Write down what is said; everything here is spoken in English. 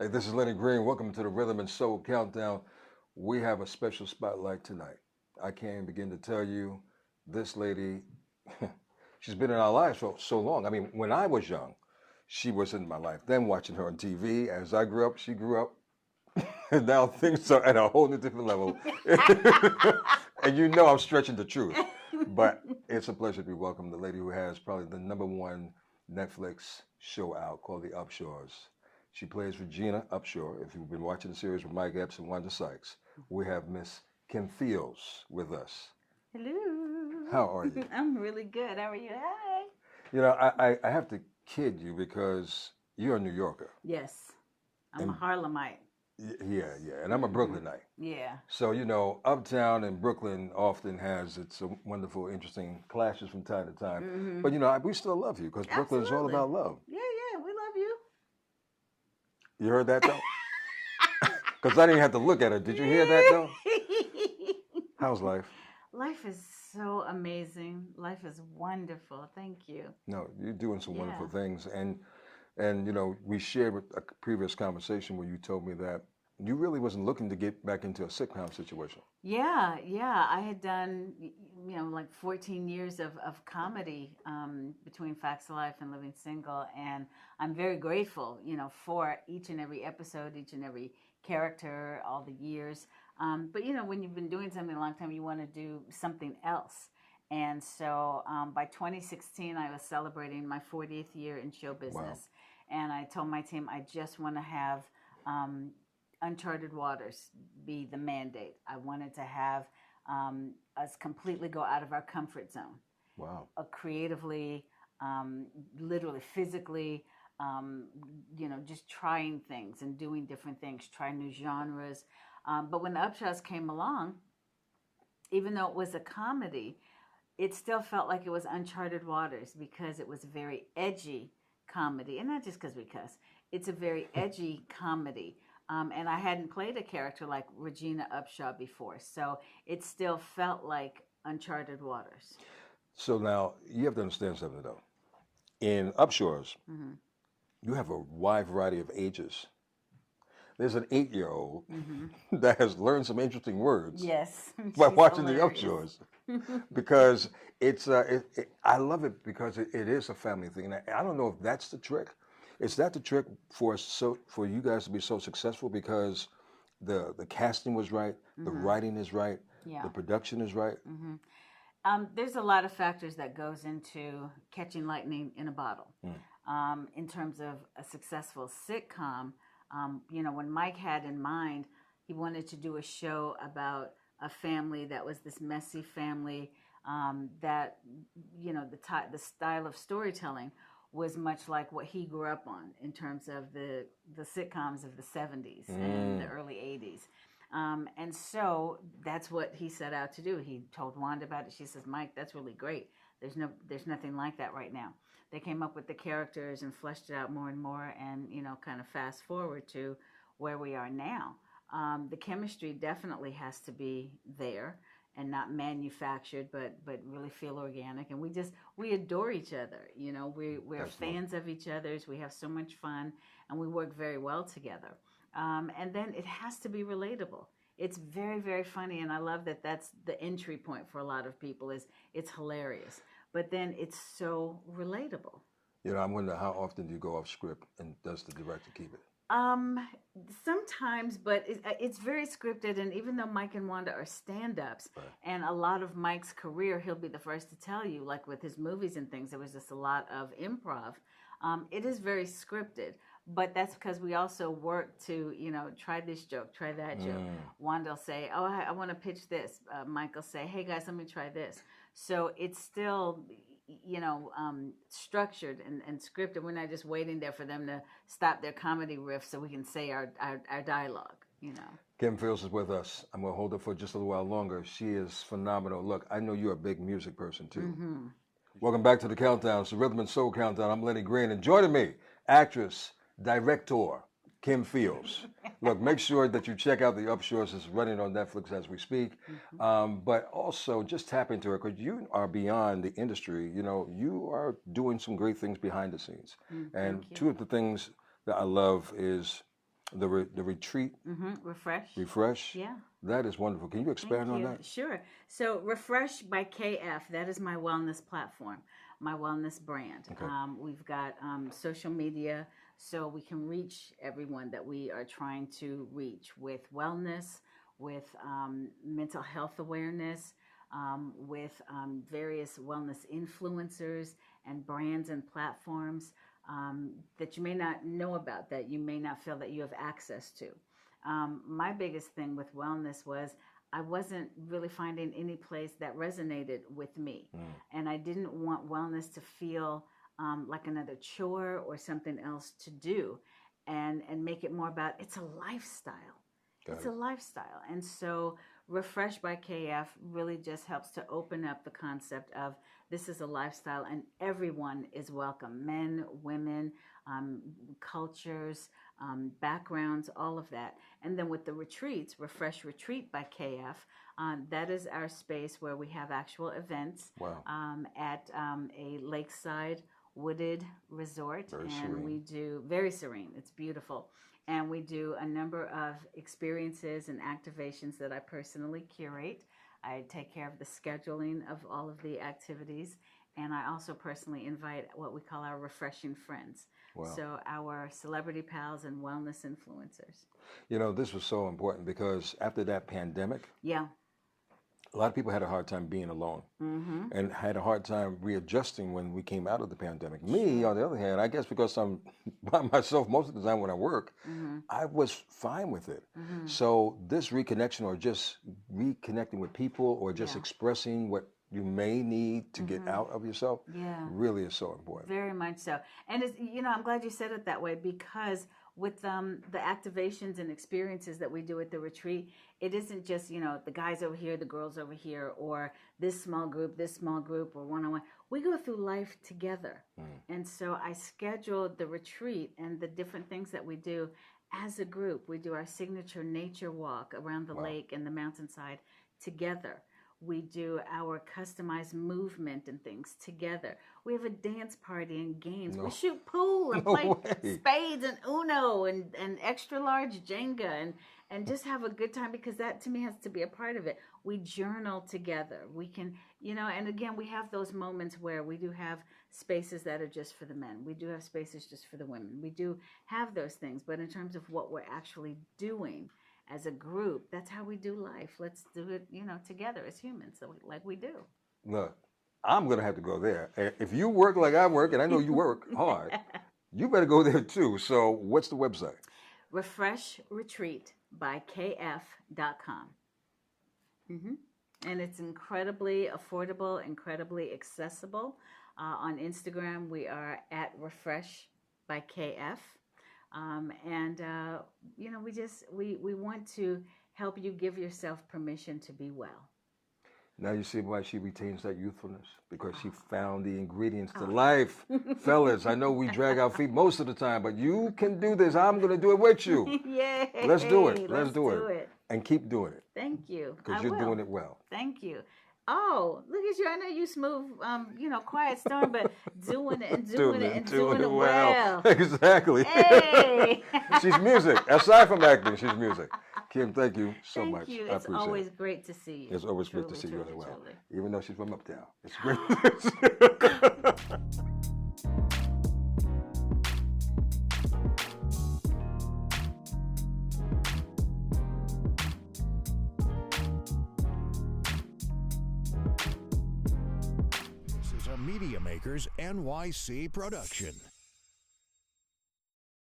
Hey, this is Lenny Green. Welcome to the Rhythm and Soul Countdown. We have a special spotlight tonight. I can't begin to tell you, this lady, she's been in our lives for so long. I mean, when I was young, she was in my life. Then watching her on TV, as I grew up, she grew up. And now things are at a whole new different level. And you know I'm stretching the truth. But it's a pleasure to be welcomed. The lady who has probably the #1 Netflix show out called The Upshaws. She plays Regina Upshaw. If you've been watching the series with Mike Epps and Wanda Sykes, we have Miss Kim Fields with us. Hello. How are you? I'm really good. How are you? Hi. You know, I have to kid you because you're a New Yorker. Yes. I'm a And Harlemite. yeah. And I'm a Brooklynite. Yeah. So, you know, Uptown and Brooklyn often has its wonderful, interesting clashes from time to time. But, you know, we still love you because Brooklyn is all Absolutely. about love. Yeah, we love you. You heard that, though? Because I didn't have to look at it. Did you hear that, though? How's life? Life is so amazing. Life is wonderful. Thank you. No, you're doing some wonderful Yeah. things. And you know, we shared with a previous conversation where you told me that you really wasn't looking to get back into a sitcom situation. Yeah. I had done, like 14 years of comedy between Facts of Life and Living Single. And I'm very grateful, for each and every episode, each and every character, all the years. But, when you've been doing something a long time, you want to do something else. And so by 2016, I was celebrating my 40th year in show business. Wow. And I told my team, I just want to have uncharted waters be the mandate. I wanted to have us completely go out of our comfort zone. Wow. Creatively, literally, physically, just trying things and doing different things, trying new genres. But when the Upshaws came along, even though it was a comedy, it still felt like it was uncharted waters because it was a very edgy comedy. And not just because we cuss, it's a very edgy comedy. And I hadn't played a character like Regina Upshaw before. So it still felt like uncharted waters. So now you have to understand something though. In Upshaw's, you have a wide variety of ages. There's an 8-year-old that has learned some interesting words. Yes, By she's watching hilarious. the Upshaws, because it's I love it because it is a family thing, and I don't know if that's the trick. Is that the trick for for you guys to be so successful because the casting was right, the writing is right, Yeah. the production is right. There's a lot of factors that goes into catching lightning in a bottle. In terms of a successful sitcom, when Mike had in mind, he wanted to do a show about a family that was this messy family that, the style of storytelling was much like what he grew up on in terms of the sitcoms of the 70s and the early 80s. And so that's what he set out to do. He told Wanda about it. She says, Mike, that's really great. There's nothing like that right now. They came up with the characters and fleshed it out more and more and, kind of fast forward to where we are now. The chemistry definitely has to be there and not manufactured, but really feel organic. And we adore each other. We're fans of each other's. We have so much fun and we work very well together. And then it has to be relatable. It's very, very funny, and I love that that's the entry point for a lot of people is it's hilarious. But then it's so relatable. You know, I'm wondering how often do you go off script, and does the director keep it? Sometimes, but it's very scripted, and even though Mike and Wanda are stand-ups, Right. and a lot of Mike's career, he'll be the first to tell you, like with his movies and things, there was just a lot of improv. It is very scripted, but that's because we also work to, try this joke, try that joke. Wanda will say, oh, I want to pitch this. Mike will say, hey guys, let me try this. So it's still, structured and scripted. We're not just waiting there for them to stop their comedy riff so we can say our dialogue, Kim Fields is with us. I'm going to hold her for just a little while longer. She is phenomenal. Look, I know you're a big music person too. Welcome back to the Countdown. It's the Rhythm and Soul Countdown. I'm Lenny Green, and joining me, actress, director, Kim Fields. Look, make sure that you check out The Upshaws. It's running on Netflix as we speak. But also just tap into it because you are beyond the industry. You are doing some great things behind the scenes. And Thank you. two of the things that I love is The retreat, Refresh. refresh. Yeah. That is wonderful. Can you expand on that? Sure. So, Refresh by KF, that is my wellness platform, my wellness brand. Okay. We've got social media, so we can reach everyone that we are trying to reach with wellness, with mental health awareness, with various wellness influencers and brands and platforms that you may not know about, that you may not feel that you have access to. My biggest thing with wellness was I wasn't really finding any place that resonated with me. And I didn't want wellness to feel like another chore or something else to do, and make it more about it's a lifestyle. It's a lifestyle. And so Refresh by KF really just helps to open up the concept of this is a lifestyle and everyone is welcome. Men, women, cultures, backgrounds, all of that. And then with the retreats, Refresh Retreat by KF, that is our space where we have actual events at a lakeside wooded resort. Very and serene. We do very serene. It's beautiful. And we do a number of experiences and activations that I personally curate. I take care of the scheduling of all of the activities. And I also personally invite what we call our refreshing friends. Wow. So our celebrity pals and wellness influencers. You know, this was so important because after that pandemic, Yeah. a lot of people had a hard time being alone and had a hard time readjusting when we came out of the pandemic. Me, on the other hand, I guess because I'm by myself most of the time when I work, I was fine with it. So this reconnection or just reconnecting with people or just expressing what you may need to get out of yourself really is so important. Very much so. And it's, I'm glad you said it that way, because with the activations and experiences that we do at the retreat, it isn't just, the guys over here, the girls over here, or this small group, or one-on-one. We go through life together. And so I scheduled the retreat and the different things that we do as a group. We do our signature nature walk around the lake and the mountainside together. We do our customized movement and things together. We have a dance party and games. We shoot pool and play spades and Uno and extra large Jenga and just have a good time, because that to me has to be a part of it. We journal together. We can, and again, we have those moments where we do have spaces that are just for the men. We do have spaces just for the women. We do have those things. But in terms of what we're actually doing as a group, that's how we do life. Let's do it, together as humans, so like we do. Look, I'm going to have to go there. If you work like I work, and I know you work hard, you better go there too. So what's the website? refreshretreatbykf.com. And it's incredibly affordable, incredibly accessible. On Instagram, we are at Refresh by KF. We want to help you give yourself permission to be well. Now you see why she retains that youthfulness, because she found the ingredients to life. Fellas, I know we drag our feet most of the time, but you can do this. I'm going to do it with you. Yay! Let's do it. Let's do it. And keep doing it. Thank you. Because you're doing it well. Thank you. Oh, look at you. I know you smooth, quiet storm, but doing it and doing it well. Exactly. Hey! She's music. Aside from acting, she's music. Kim, thank you so much. Thank you. I It's appreciate always it. great to see you. It's always Truly, great to see you as truly, well. truly. Even though she's from uptown. It's great. This is a Media Makers NYC production.